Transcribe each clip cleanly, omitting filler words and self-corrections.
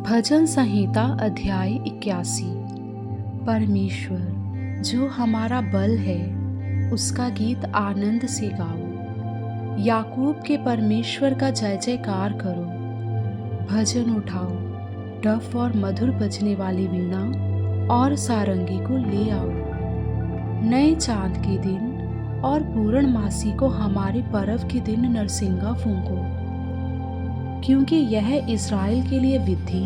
भजन संहिता अध्याय 81। परमेश्वर जो हमारा बल है, उसका गीत आनंद से गाओ। याकूब के परमेश्वर का जय जयकार करो। भजन उठाओ, डफ और मधुर बजने वाली वीणा और सारंगी को ले आओ। नए चांद के दिन और पूर्णमासी को हमारे पर्व के दिन नरसिंगा फूंको, क्योंकि यह इस्राएल के लिए विधि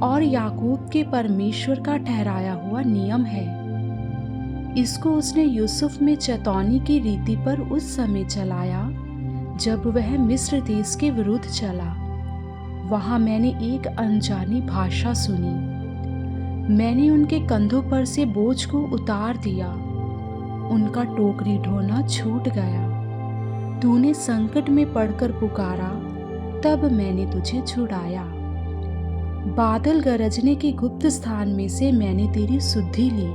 और याकूब के परमेश्वर का ठहराया हुआ नियम है। इसको उसने यूसुफ में चेतावनी की रीति पर उस समय चलाया जब वह मिस्र देश के विरुद्ध चला। वहां मैंने एक अनजानी भाषा सुनी। मैंने उनके कंधों पर से बोझ को उतार दिया। उनका टोकरी ढोना छूट गया। तूने संकट में पड़कर पुकारा, तब मैंने तुझे छुड़ाया। बादल गरजने के गुप्त स्थान में से मैंने तेरी सुधि ली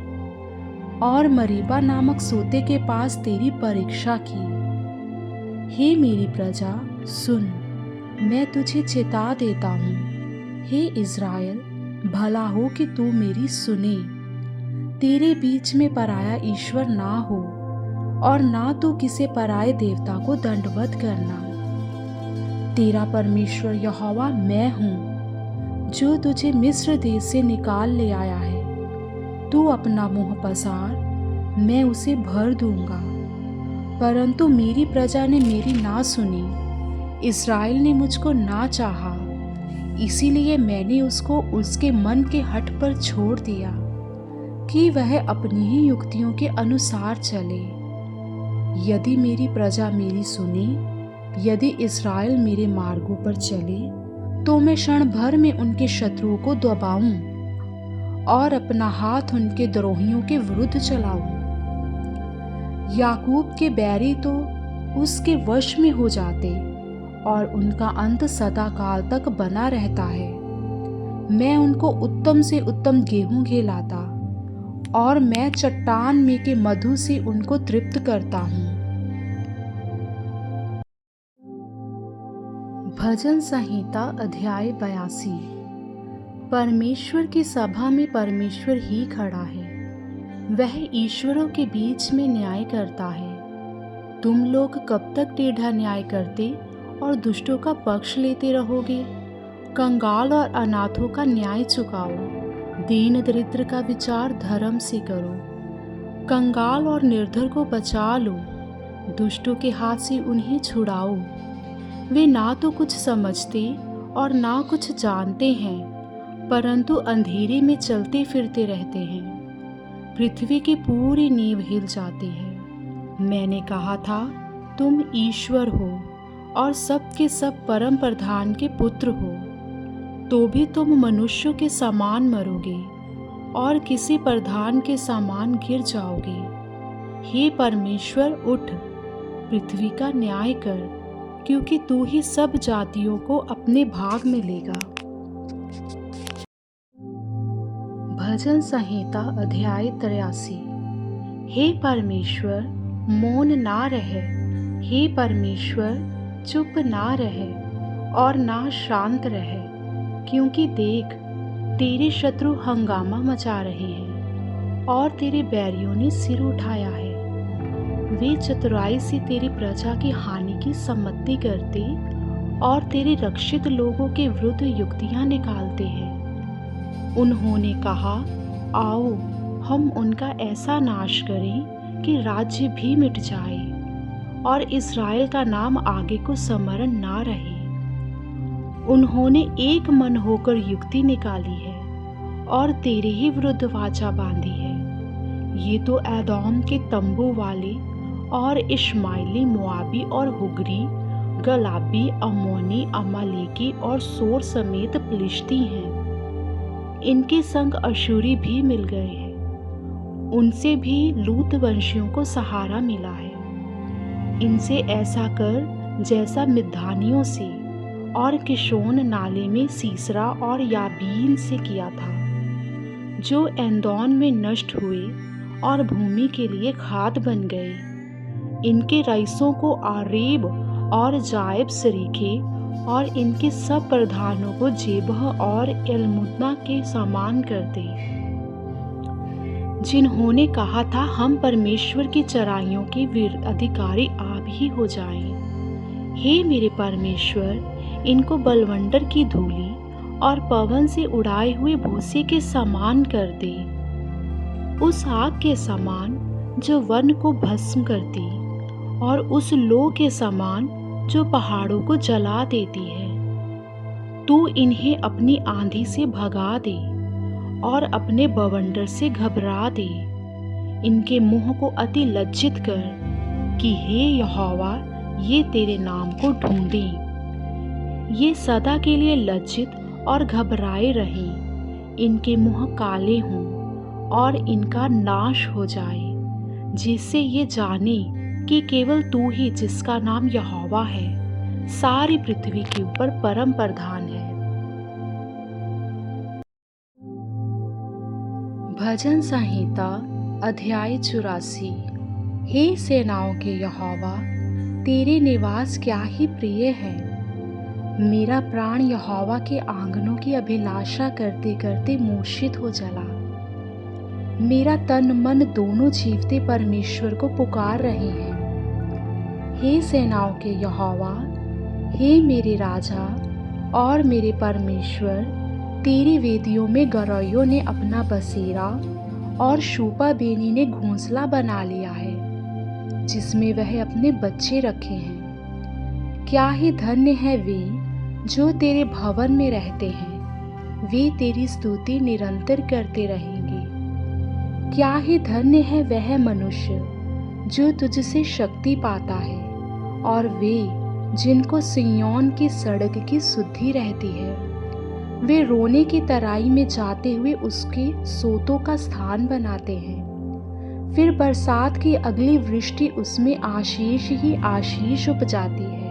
और मरीबा नामक सोते के पास तेरी परीक्षा की। हे मेरी प्रजा, सुन, मैं तुझे चिता देता हूँ। हे इज़राइल, भला हो कि तू मेरी सुने। तेरे बीच में पराया ईश्वर ना हो और ना तू किसी पराये देवता को दंडवत करना। तेरा परमेश्वर यहोवा मैं हूँ, जो तुझे मिस्र देश से निकाल ले आया है। तू अपना मुंह पसार, मैं उसे भर दूंगा। परंतु मेरी प्रजा ने मेरी ना सुनी, इस्राएल ने मुझको ना चाहा। इसीलिए मैंने उसको उसके मन के हठ पर छोड़ दिया कि वह अपनी ही युक्तियों के अनुसार चले। यदि मेरी प्रजा मेरी सुने, यदि इस्राएल मेरे मार्गों पर चले, तो मैं क्षण भर में उनके शत्रुओं को दबाऊं और अपना हाथ उनके द्रोहियों के विरुद्ध चलाऊं। याकूब के बैरी तो उसके वश में हो जाते और उनका अंत सदा काल तक बना रहता है। मैं उनको उत्तम से उत्तम गेहूं खिलाता और मैं चट्टान में के मधु से उनको तृप्त करता हूँ। भजन संहिता अध्याय 82। परमेश्वर की सभा में परमेश्वर ही खड़ा है। वह ईश्वरों के बीच में न्याय करता है। तुम लोग कब तक टेढ़ा न्याय करते और दुष्टों का पक्ष लेते रहोगे? कंगाल और अनाथों का न्याय चुकाओ। दीन दरिद्र का विचार धर्म से करो। कंगाल और निर्धर को बचा लो। दुष्टों के हाथ से उन्हें छुड़ाओ। वे ना तो कुछ समझते और ना कुछ जानते हैं, परंतु अंधेरे में चलते फिरते रहते हैं। पृथ्वी की पूरी नींव हिल जाती है। मैंने कहा था, तुम ईश्वर हो और सब के सब परम प्रधान के पुत्र हो। तो भी तुम मनुष्यों के समान मरोगे और किसी प्रधान के समान गिर जाओगे। हे परमेश्वर, उठ, पृथ्वी का न्याय कर, क्योंकि तू ही सब जातियों को अपने भाग में लेगा। भजन संहिता अध्याय 83। हे परमेश्वर, मौन ना रहे। हे परमेश्वर, चुप ना रहे और ना शांत रहे, क्योंकि देख, तेरे शत्रु हंगामा मचा रहे हैं और तेरे बैरियों ने सिर उठाया है। वे चतुराई से तेरी प्रजा की हानि की सम्मति करते और तेरे रक्षित लोगों के विरुद्ध युक्तियां निकालते हैं। उन्होंने कहा, आओ, हम उनका ऐसा नाश करें कि राज्य भी मिट जाए और इस्राएल का नाम आगे को स्मरण ना रहे। उन्होंने एक मन होकर युक्ति निकाली है और तेरे ही विरुद्ध वाचा बांधी है। ये तो एदोम के तंबू वाले और इश्माइली, मोआबी और हुगरी, गलाबी, अम्मोनी, अमालेकी और सोर समेत पलिश्ती हैं। इनके संग अशूरी भी मिल गए हैं। उनसे भी लूत वंशियों को सहारा मिला है। इनसे ऐसा कर जैसा मिद्यानियों से और किशोन नाले में सीसरा और याबीन से किया था, जो एंदोन में नष्ट हुए और भूमि के लिए खाद बन गए। इनके रईसों को आरेब और जायब सरीखे और इनके सब प्रधानों को जेबह और एल्मुद्दा के समान कर दे, जिन्होंने कहा था हम परमेश्वर की चराइयों के अधिकारी आप ही हो जाएं। हे मेरे परमेश्वर, इनको बलवंडर की धूली और पवन से उड़ाए हुए भूसे के समान कर दे, उस आग के समान जो वन को भस्म करती और उस लौ के समान जो पहाड़ों को जला देती है। तू इन्हें अपनी आंधी से भगा दे और अपने बवंडर से घबरा दे। इनके मुंह को अति लज्जित कर कि हे यहोवा, ये तेरे नाम को ढूंढें। ये सदा के लिए लज्जित और घबराए रहें, इनके मुंह काले हों और इनका नाश हो जाए, जिससे ये जाने कि केवल तू ही, जिसका नाम यहोवा है, सारी पृथ्वी के ऊपर परम प्रधान है। भजन संहिता अध्याय 84। हे सेनाओं के यहोवा, तेरे निवास क्या ही प्रिय है। मेरा प्राण यहोवा के आंगनों की अभिलाषा करते करते मूर्छित हो चला। मेरा तन मन दोनों जीवते परमेश्वर को पुकार रहे हैं। हे सेनाओं के यहोवा, हे मेरे राजा और मेरे परमेश्वर, तेरी वेदियों में गरैयों ने अपना बसेरा और शूपा बेनी ने घोंसला बना लिया है, जिसमें वह अपने बच्चे रखे हैं। क्या ही धन्य है वे जो तेरे भवन में रहते हैं, वे तेरी स्तुति निरंतर करते रहेंगे। क्या ही धन्य है वह मनुष्य जो तुझसे शक्ति पाता है, और वे जिनको सिय्योन की सड़क की सुधि रहती है। वे रोने की तराई में जाते हुए उसके सोतों का स्थान बनाते हैं। फिर बरसात की अगली वृष्टि उसमें आशीष ही आशीष उपजाती है।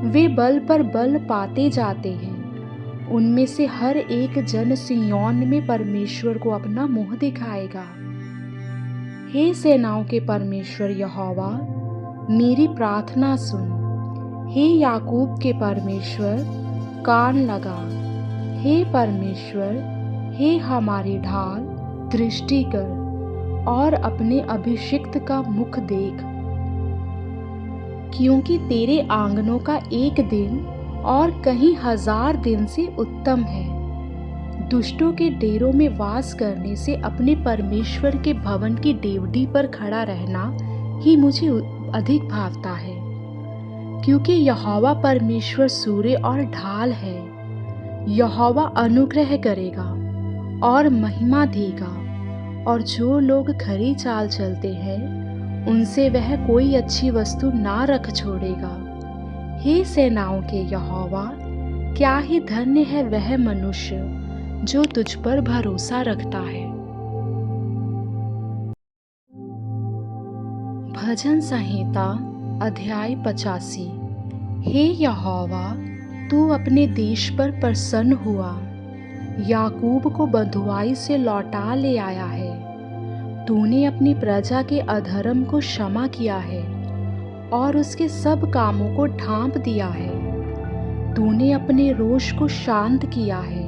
वे बल पर बल पाते जाते हैं। उनमें से हर एक जन सिय्योन में परमेश्वर को अपना मुंह दिखाएगा। हे सेनाओं के परमेश्वर यहोवा, मेरी प्रार्थना सुन। हे याकूब के परमेश्वर, कान लगा। हे परमेश्वर, हे हमारी ढाल, दृष्टि कर और अपने अभिषिक्त का मुख देख, क्योंकि तेरे आंगनों का एक दिन और कहीं 1000 दिन से उत्तम है। दुष्टों के डेरों में वास करने से अपने परमेश्वर के भवन की डेवढ़ी पर खड़ा रहना ही मुझे अधिक भावता है, क्योंकि यहोवा परमेश्वर सूर्य और ढाल है। यहोवा अनुग्रह करेगा और महिमा देगा, और जो लोग खरी चाल चलते हैं उनसे वह कोई अच्छी वस्तु ना रख छोड़ेगा। हे सेनाओं के यहोवा, क्या ही धन्य है वह मनुष्य जो तुझ पर भरोसा रखता है। भजन संहिता अध्याय 85। हे यहोवा, तू अपने देश पर प्रसन्न हुआ, याकूब को बंधुआई से लौटा ले आया है। तूने अपनी प्रजा के अधर्म को क्षमा किया है और उसके सब कामों को ढांप दिया है। तूने अपने रोष को शांत किया है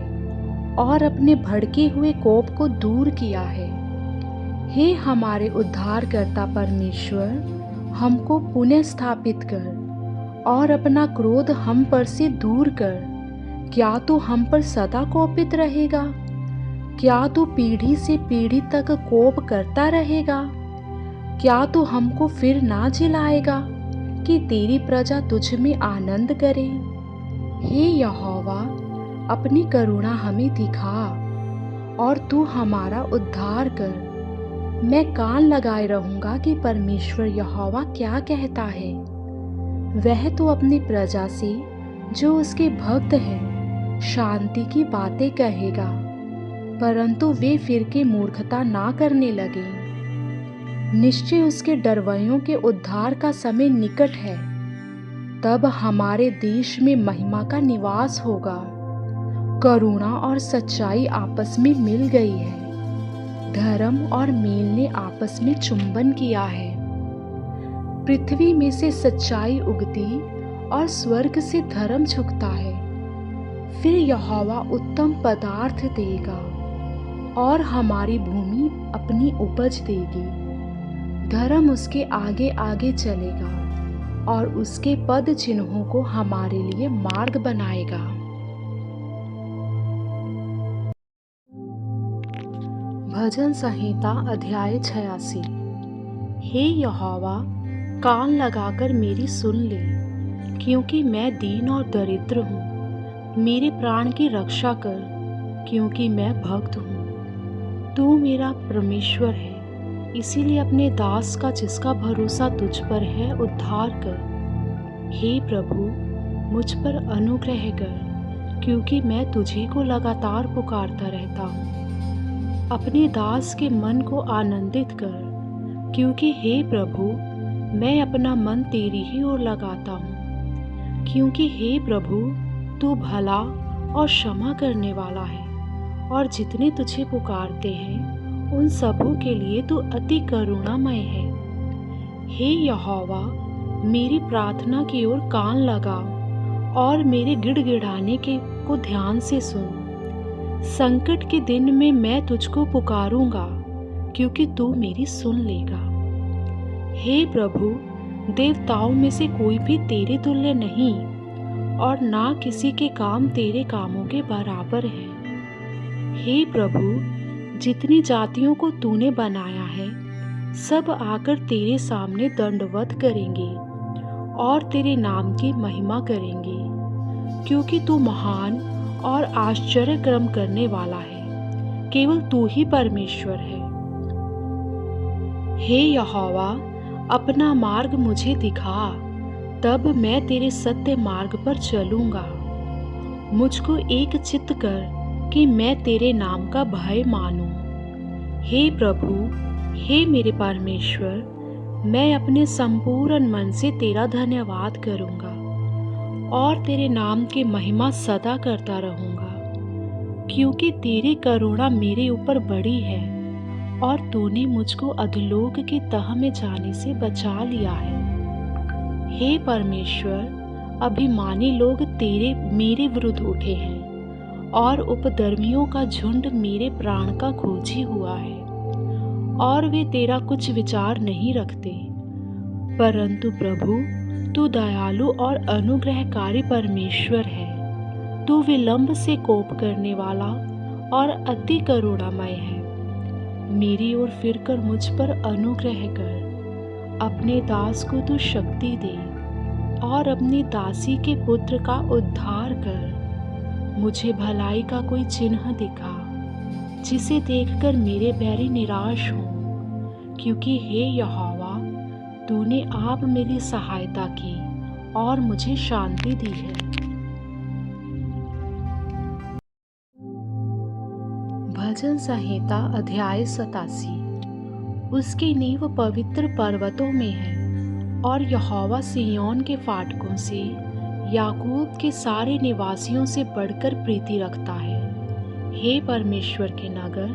और अपने भड़के हुए कोप को दूर किया है। हे हमारे उद्धारकर्ता परमेश्वर, हमको पुनः स्थापित कर और अपना क्रोध हम पर से दूर कर। क्या तू हम पर सदा कोपित रहेगा? क्या तू पीढ़ी से पीढ़ी तक कोप करता रहेगा? क्या तू हमको फिर ना जिलाएगा कि तेरी प्रजा तुझ में आनंद करे? हे यहोवा, अपनी करुणा हमें दिखा और तू हमारा उद्धार कर। मैं कान लगाए रहूंगा कि परमेश्वर यहोवा क्या कहता है। वह तो अपनी प्रजा से, जो उसके भक्त हैं, शांति की बातें कहेगा, परंतु वे फिर के मूर्खता ना करने लगे। निश्चय उसके डरवैयों के उद्धार का समय निकट है। तब हमारे देश में महिमा का निवास होगा। करुणा और सच्चाई आपस में मिल गई है। धर्म और मेल ने आपस में चुंबन किया है। पृथ्वी में से सच्चाई उगती और स्वर्ग से धर्म झुकता है। फिर यहोवा उत्तम पदार्थ देगा और हमारी भूमि अपनी उपज देगी। धर्म उसके आगे आगे चलेगा और उसके पद चिन्हों को हमारे लिए मार्ग बनाएगा। भजन संहिता अध्याय 86। हे यहोवा, कान लगाकर मेरी सुन ले, क्योंकि मैं दीन और दरिद्र हूँ। मेरे प्राण की रक्षा कर, क्योंकि मैं भक्त हूँ। तू मेरा परमेश्वर है, इसीलिए अपने दास का जिसका भरोसा तुझ पर है उद्धार कर। हे प्रभु, मुझ पर अनुग्रह कर, क्योंकि मैं तुझी को लगातार पुकारता रहता हूँ। अपने दास के मन को आनंदित कर, क्योंकि हे प्रभु, मैं अपना मन तेरी ही ओर लगाता हूँ। क्योंकि हे प्रभु, तू भला और क्षमा करने वाला है, और जितने तुझे पुकारते हैं उन सबों के लिए तू अति करुणामय है। हे यहोवा, मेरी प्रार्थना की ओर कान लगाओ और मेरे गिड़गिड़ाने को ध्यान से सुन। संकट के दिन में मैं तुझको पुकारूंगा, क्योंकि तू मेरी सुन लेगा। हे प्रभु, देवताओं में से कोई भी तेरे तुल्य नहीं, और ना किसी के काम तेरे कामों के बराबर है। हे प्रभु, जितनी जातियों को तूने बनाया है, सब आकर तेरे सामने दंडवत करेंगे और तेरे नाम की महिमा करेंगे, क्योंकि तू महान और आश्चर्य क्रम करने वाला है। केवल तू ही परमेश्वर है। हे यहोवा, अपना मार्ग मुझे दिखा, तब मैं तेरे सत्य मार्ग पर चलूंगा। मुझको एक चित्त कर कि मैं तेरे नाम का भय मानूं। हे प्रभु, हे मेरे परमेश्वर, मैं अपने संपूर्ण मन से तेरा धन्यवाद करूंगा और तेरे नाम की महिमा सदा करता रहूंगा, क्योंकि तेरी करुणा मेरे ऊपर बड़ी है और तूने मुझको अधोलोक की तह में जाने से बचा लिया है। हे परमेश्वर, अभिमानी लोग मेरे विरुद्ध उठे हैं और उपद्रवियों का झुंड मेरे प्राण का खोजी हुआ है, और वे तेरा कुछ विचार नहीं रखते। परंतु प्रभु, तू दयालु और अनुग्रहकारी परमेश्वर है। तू विलंब से कोप करने वाला और अति करुणामय है। मेरी ओर फिरकर मुझ पर अनुग्रह कर। अपने दास को तू शक्ति दे और अपनी दासी के पुत्र का उद्धार कर। मुझे भलाई का कोई चिन्ह दिखा, जिसे देखकर मेरे बैरी निराश हों, क्योंकि हे यहोवा, तूने आप मेरी सहायता की और मुझे शांति दी है। भजन संहिता अध्याय 87। उसकी नींव पवित्र पर्वतों में है, और यहोवा सिय्योन के फाटकों से याकूब के सारे निवासियों से बढ़कर प्रीति रखता है। हे परमेश्वर के नगर,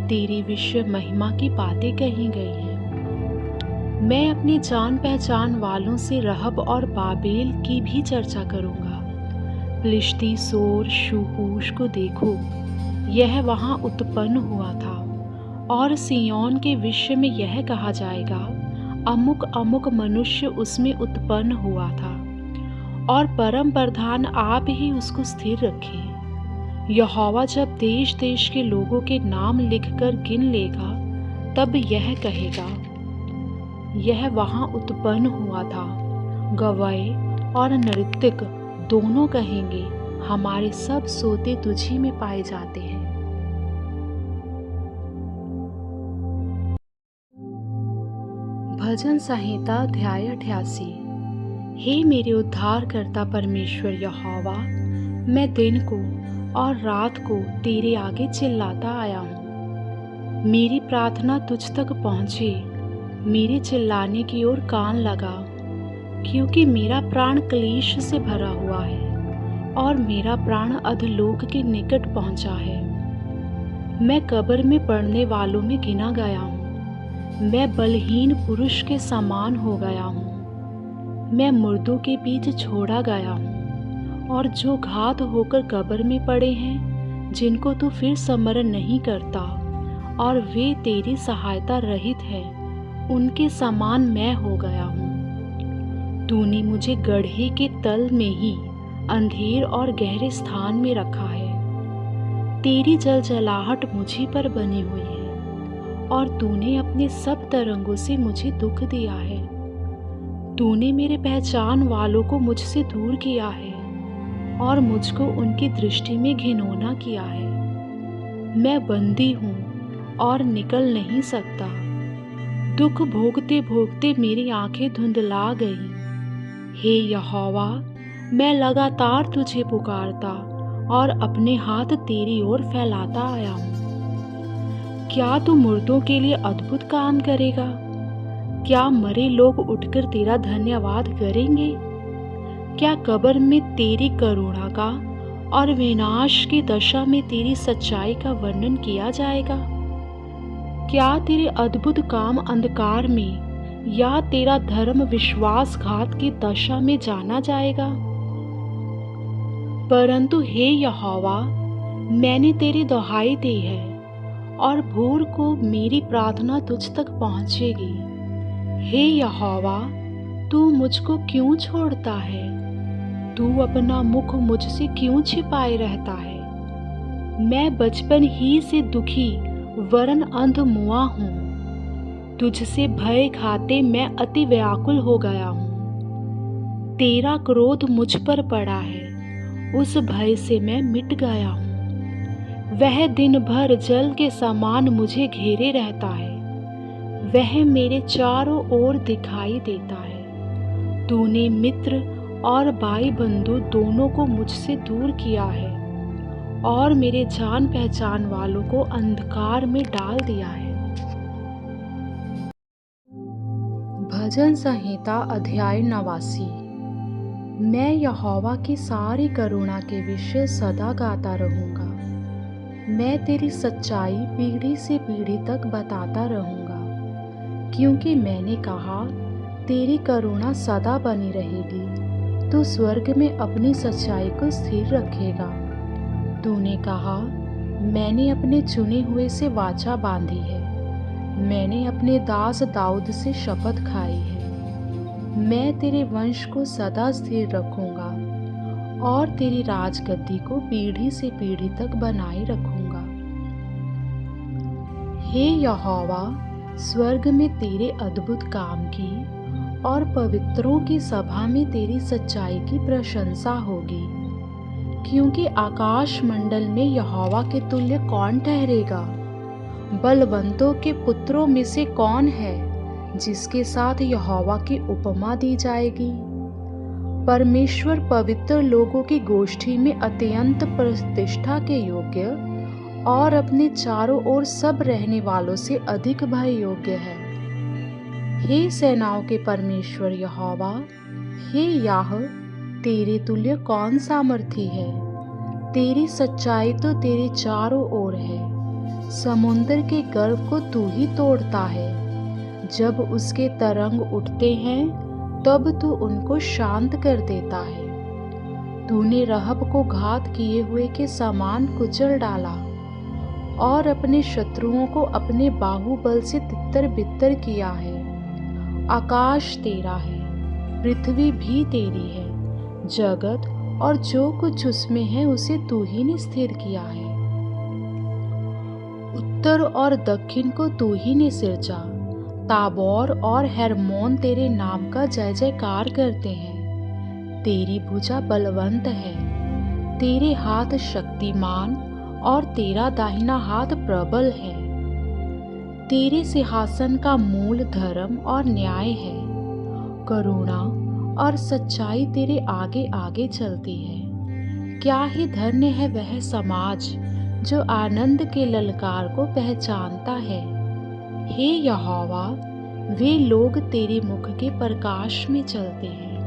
तेरी विश्व महिमा की बातें कही गई हैं। मैं अपनी जान पहचान वालों से रहब और बाबेल की भी चर्चा करूंगा। फिलिश्ती सोर शूहूश को देखो, यह वहां उत्पन्न हुआ था, और सिय्योन के विषय में यह कहा जाएगा, अमुक अमुक मनुष्य उसमें उत्पन्न हुआ था, और परम प्रधान आप ही उसको स्थिर रखे। यहोवा जब देश देश के लोगों के नाम लिखकर गिन लेगा, तब यह कहेगा, यह वहां उत्पन्न हुआ था। गवाए और नर्तक दोनों कहेंगे, हमारे सब सोते तुझी में पाए जाते हैं। भजन संहिता अध्याय 88। हे मेरे उद्धारकर्ता परमेश्वर यहोवा, मैं दिन को और रात को तेरे आगे चिल्लाता आया हूँ। मेरी प्रार्थना तुझ तक पहुँचे, मेरे चिल्लाने की ओर कान लगा, क्योंकि मेरा प्राण क्लेश से भरा हुआ है और मेरा प्राण अधोलोक के निकट पहुंचा है। मैं कब्र में पड़ने वालों में गिना गया हूँ। मैं बलहीन पुरुष के समान हो गया हूँ। मैं मुर्दों के बीच छोड़ा गया हूँ, और जो घात होकर कब्र में पड़े हैं, जिनको तू फिर स्मरण नहीं करता, और वे तेरी सहायता रहित हैं, उनके समान मैं हो गया हूँ। तूने मुझे गड्ढे के तल में ही अंधेर और गहरे स्थान में रखा है। तेरी जलजलाहट मुझी पर बनी हुई है, और तूने अपने सब तरंगों से मुझे दुख दिया है। तूने मेरे पहचान वालों को मुझसे दूर किया है, और मुझको उनकी दृष्टि में घिनौना किया है। मैं बंदी हूँ और निकल नहीं सकता। दुख भोगते भोगते मेरी आंखें धुंधला गई। हे यहोवा, मैं लगातार तुझे पुकारता और अपने हाथ तेरी ओर फैलाता आया हूँ। क्या तू मुर्दों के लिए अद्भुत काम करेगा? क्या मरे लोग उठकर तेरा धन्यवाद करेंगे? क्या कब्र में तेरी करुणा का और विनाश की दशा में तेरी सच्चाई का वर्णन किया जाएगा? क्या तेरे अद्भुत काम अंधकार में या तेरा धर्म विश्वासघात की दशा में जाना जाएगा? परंतु हे यहोवा, मैंने तेरी दुहाई दी है, और भोर को मेरी प्रार्थना तुझ तक पहुँचेगी। हे यहोवा, तू मुझको क्यों छोड़ता है? तू अपना मुख मुझसे क्यों छिपाए रहता है? मैं बचपन ही से दुखी वरन अंधमुआ हूँ। तुझसे भय खाते मैं अति व्याकुल हो गया हूँ। तेरा क्रोध मुझ पर पड़ा है, उस भय से मैं मिट गया हूँ। वह दिन भर जल के समान मुझे घेरे रहता है, वह मेरे चारों ओर दिखाई देता है। तूने मित्र और भाई बंधु दोनों को मुझसे दूर किया है, और मेरे जान पहचान वालों को अंधकार में डाल दिया है। भजन संहिता अध्याय 89। मैं यहोवा की सारी करुणा के विषय सदा गाता रहूँगा। मैं तेरी सच्चाई पीढ़ी से पीढ़ी तक बताता रहूँगा, क्योंकि मैंने कहा, तेरी करुणा सदा बनी रहेगी। तू स्वर्ग में अपनी सच्चाई को स्थिर रखेगा। तूने कहा, मैंने अपने चुने हुए से वाचा बांधी है। मैंने अपने दास दाऊद से शपथ खाई है। मैं तेरे वंश को सदा स्थिर रखूँगा, और तेरी राजगद्दी को पीढ़ी से पीढ़ी तक बनाए रखूँगा। हे यहोवा, स्वर्ग में तेरे अद्भुत काम की और पवित्रों की सभा में तेरी सच्चाई की प्रशंसा होगी। क्योंकि आकाश मंडल में यहोवा के तुल्य कौन ठहरेगा? बलवंतों के पुत्रों में से कौन है जिसके साथ यहोवा की उपमा दी जाएगी? परमेश्वर पवित्र लोगों की गोष्ठी में अत्यंत प्रतिष्ठा के योग्य और अपने चारों ओर सब रहने वालों से अधिक भय योग्य है। हे सेनाओं के परमेश्वर यहोवा, हे याह, तेरे तुल्य कौन सामर्थी है? तेरी सच्चाई तो तेरे चारों ओर है। समुद्र के गर्भ को तू ही तोड़ता है। जब उसके तरंग उठते हैं, तब तू उनको शांत कर देता है। तूने रहब को घात किए हुए के समान कुचल डाला, और अपने शत्रुओं को अपने बाहुबल से तितर बितर किया है। आकाश तेरा है, पृथ्वी भी तेरी है। जगत और जो कुछ उसमें है उसे तू ही ने स्थिर किया है। उत्तर और दक्षिण को तू ही ने सिरजा। ताबोर और हेर्मोन तेरे नाम का जय जयकार करते हैं। तेरी भुजा बलवंत है, तेरे हाथ शक्तिमान और तेरा दाहिना हाथ प्रबल है। तेरे सिंहासन का मूल धर्म और न्याय है। करुणा और सच्चाई तेरे आगे आगे चलती है। क्या ही धन्य है वह समाज जो आनंद के ललकार को पहचानता है। हे यहोवा, वे लोग तेरे मुख के प्रकाश में चलते हैं।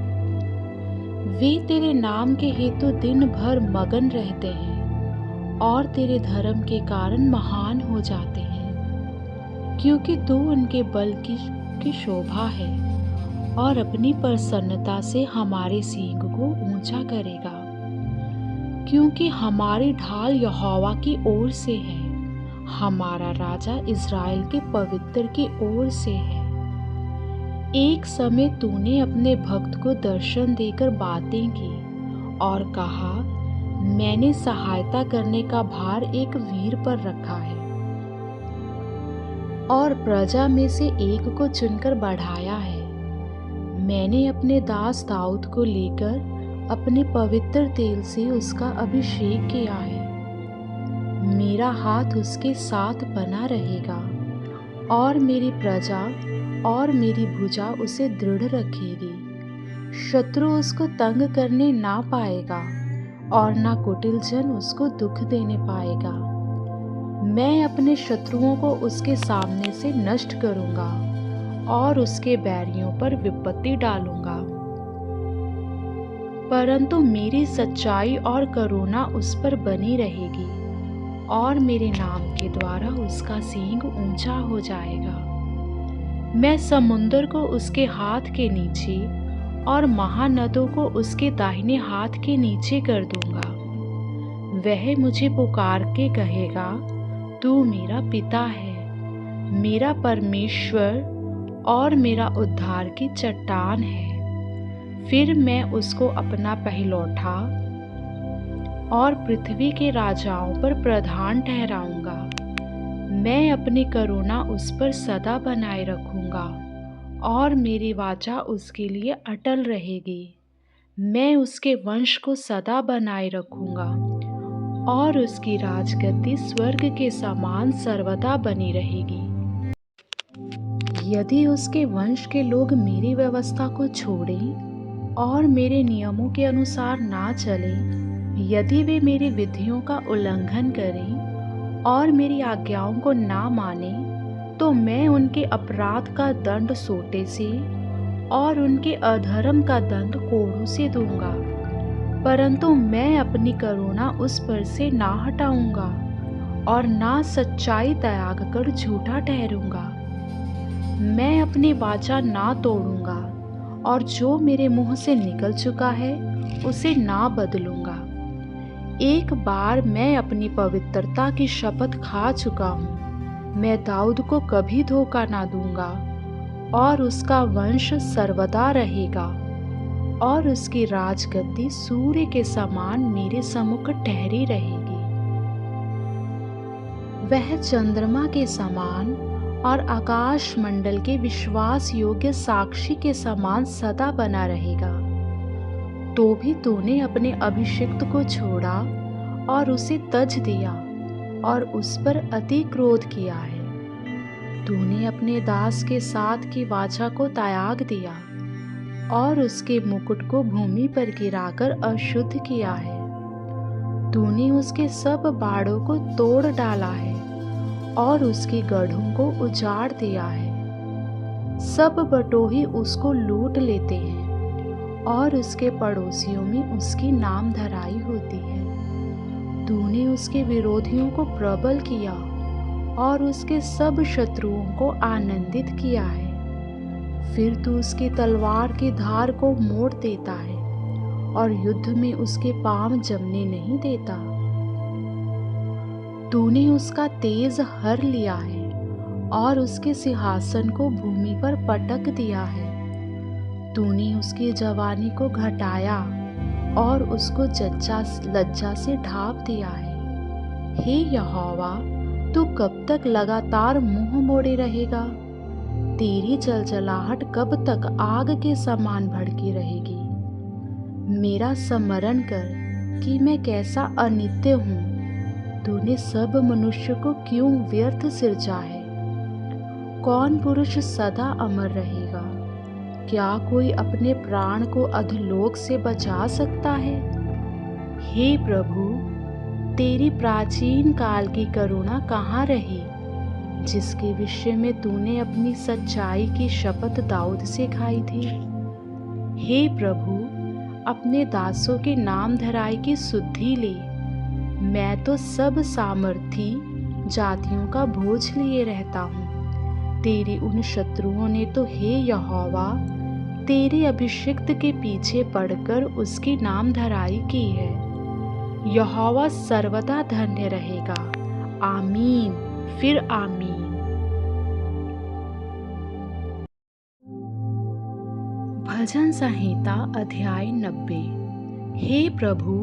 वे तेरे नाम के हेतु दिन भर मगन रहते हैं और तेरे धर्म के कारण महान हो जाते हैं, क्योंकि तू उनके बल की शोभा है और अपनी प्रसन्नता से हमारे सींग को ऊंचा करेगा, क्योंकि हमारी ढाल यहोवा की ओर से है, हमारा राजा इज़राइल के पवित्र की ओर से है। एक समय तूने अपने भक्त को दर्शन देकर बातें की और कहा, मैंने सहायता करने का भार एक वीर पर रखा है और प्रजा में से एक को चुनकर बढ़ाया है। मैंने अपने दास दाऊद को लेकर अपने पवित्र तेल से उसका अभिषेक किया है। मेरा हाथ उसके साथ बना रहेगा और मेरी प्रजा और मेरी भुजा उसे दृढ़ रखेगी। शत्रु उसको तंग करने ना पाएगा और ना कुटिल जन उसको दुख देने पाएगा। मैं अपने शत्रुओं को उसके सामने से नष्ट करूंगा और उसके बैरियों पर विपत्ति डालूंगा। परंतु मेरी सच्चाई और करुणा उस पर बनी रहेगी और मेरे नाम के द्वारा उसका सींग ऊंचा हो जाएगा। मैं समुंदर को उसके हाथ के नीचे और महानदों को उसके दाहिने हाथ के नीचे कर दूंगा। वह मुझे पुकार के कहेगा, तू मेरा पिता है, मेरा परमेश्वर और मेरा उद्धार की चट्टान है। फिर मैं उसको अपना पहिलौठा और पृथ्वी के राजाओं पर प्रधान ठहराऊंगा। मैं अपनी करुणा उस पर सदा बनाए रखूंगा और मेरी वाचा उसके लिए अटल रहेगी। मैं उसके वंश को सदा बनाए रखूंगा और उसकी राजगद्दी स्वर्ग के समान सर्वदा बनी रहेगी। यदि उसके वंश के लोग मेरी व्यवस्था को छोड़ें और मेरे नियमों के अनुसार ना चलें, यदि वे मेरी विधियों का उल्लंघन करें और मेरी आज्ञाओं को ना मानें, तो मैं उनके अपराध का दंड सोटे से और उनके अधर्म का दंड कोड़ों से दूंगा। परंतु मैं अपनी करुणा उस पर से ना हटाऊंगा और ना सच्चाई त्याग कर झूठा ठहरूंगा। मैं अपनी वाचा ना तोड़ूंगा और जो मेरे मुंह से निकल चुका है उसे ना बदलूंगा। एक बार मैं अपनी पवित्रता की शपथ खा चुका हूँ। मैं दाऊद को कभी धोखा ना दूंगा और उसका वंश सर्वदा रहेगा और उसकी राजगद्दी सूर्य के समान मेरे सम्मुख ठहरी रहेगी। वह चंद्रमा के समान और आकाश मंडल के विश्वास योग्य साक्षी के समान सदा बना रहेगा। तो भी तूने अपने अभिषिक्त को छोड़ा और उसे तज दिया और उस पर अति क्रोध किया है। तूने अपने दास के साथ की वाचा को त्याग दिया और उसके मुकुट को भूमि पर गिराकर अशुद्ध किया है। तूने उसके सब बाड़ों को तोड़ डाला है और उसकी गढ़ों को उजाड़ दिया है। सब बटोही उसको लूट लेते हैं और उसके पड़ोसियों में उसकी नाम धराई होती है। तूने उसके विरोधियों को प्रबल किया और उसके सब शत्रुओं को आनंदित किया है। फिर तू उसकी तलवार की धार को मोड़ देता है और युद्ध में उसके पांव जमने नहीं देता। तूने उसका तेज हर लिया है और उसके सिंहासन को भूमि पर पटक दिया है। तूने उसकी जवानी को घटाया और उसको लज्जा से ढांप दिया है। हे यहोवा, तू कब तक लगातार मुंह मोड़े रहेगा? तेरी जलजलाहट कब तक आग के समान भड़की रहेगी? मेरा स्मरण कर कि मैं कैसा अनित्य हूँ। तूने सब मनुष्य को क्यों व्यर्थ सिरजा है? कौन पुरुष सदा अमर रहेगा? क्या कोई अपने प्राण को अधोलोक से बचा सकता है? हे प्रभु, तेरी प्राचीन काल की करुणा कहाँ रही, जिसके विषय में तूने अपनी सच्चाई की शपथ दाऊद से खाई थी? हे प्रभु, अपने दासों के नाम धराई की सुधि ले। मैं तो सब सामर्थी जातियों का बोझ लिए रहता हूँ। तेरे उन शत्रुओं ने तो हे यहोवा तेरे अभिषिक्त के पीछे पड़कर उसकी नामधराई की है। यहोवा सर्वदा धन्य रहेगा। आमीन, फिर आमीन। भजन संहिता अध्याय 90। हे प्रभु,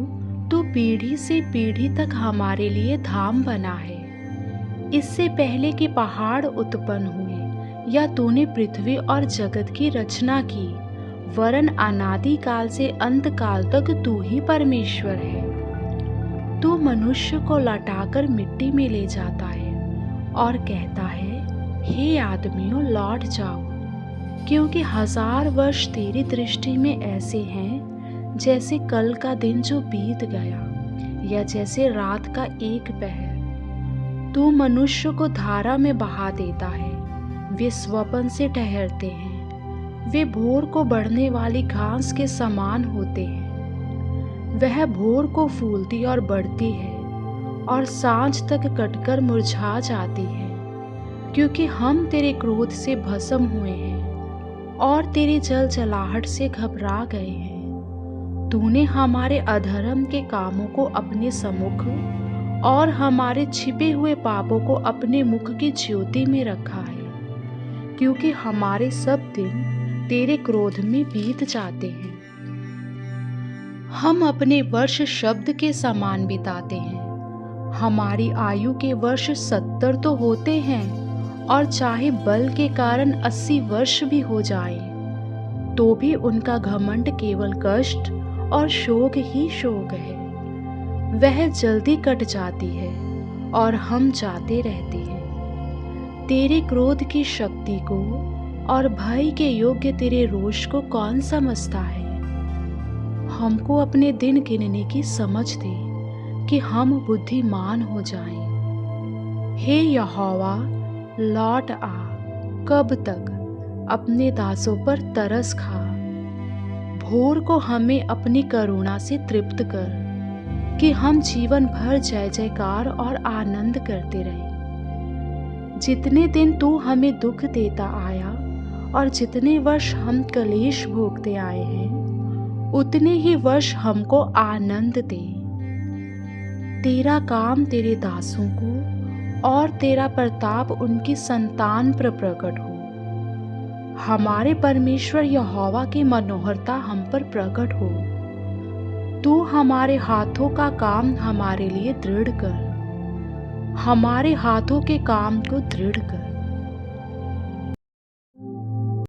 तू पीढ़ी से पीढ़ी तक हमारे लिए धाम बना है। इससे पहले कि पहाड़ उत्पन्न हुए या तूने पृथ्वी और जगत की रचना की, वरन अनादि काल से अंत काल तक तू ही परमेश्वर है। तू मनुष्य को लौटाकर मिट्टी में ले जाता है और कहता है, हे आदमियों, लौट जाओ, क्योंकि 1000 वर्ष तेरी दृष्टि में ऐसे हैं जैसे कल का दिन जो बीत गया, या जैसे रात का एक पहर। तू मनुष्य को धारा में बहा देता है, वे स्वपन से ठहरते हैं। वे भोर को बढ़ने वाली घास के समान होते हैं। वह भोर को फूलती और बढ़ती है और सांझ तक कटकर मुरझा जाती है, क्योंकि हम तेरे क्रोध से भस्म हुए हैं और तेरी जलजलाहट से घबरा गए हैं। तूने हमारे अधर्म के कामों को अपने सम्मुख और हमारे छिपे हुए पापों को अपने मुख की ज्योति में रखा है, क्योंकि हमारे सब दिन तेरे क्रोध में बीत जाते हैं। हम अपने वर्ष शब्द के समान बिताते हैं। हमारी आयु के वर्ष 70 तो होते हैं, और चाहे बल के कारण 80 वर्ष भी हो जाएं, तो भी उनका घमंड केवल कष्ट और शोक ही शोक है। वह जल्दी कट जाती है और हम जाते रहते हैं। तेरे क्रोध की शक्ति को और भय के योग्य तेरे रोष को कौन समझता है? हमको अपने दिन गिनने की समझ दे कि हम बुद्धिमान हो जाएं। हे यहोवा, लौट आ। कब तक? अपने दासों पर तरस खा। भोर को हमें अपनी करुणा से तृप्त कर, कि हम जीवन भर जय जयकार और आनंद करते रहें। जितने दिन तू हमें दुख देता आया और जितने वर्ष हम कलेश भोगते आए हैं, उतने ही वर्ष हमको आनंद दे। तेरा काम तेरे दासों को और तेरा प्रताप उनकी संतान पर प्रकट हो। हमारे परमेश्वर यहोवा की मनोहरता हम पर प्रकट हो। तू हमारे हाथों का काम हमारे लिए दृढ़ कर। हमारे हाथों के काम को दृढ़ कर।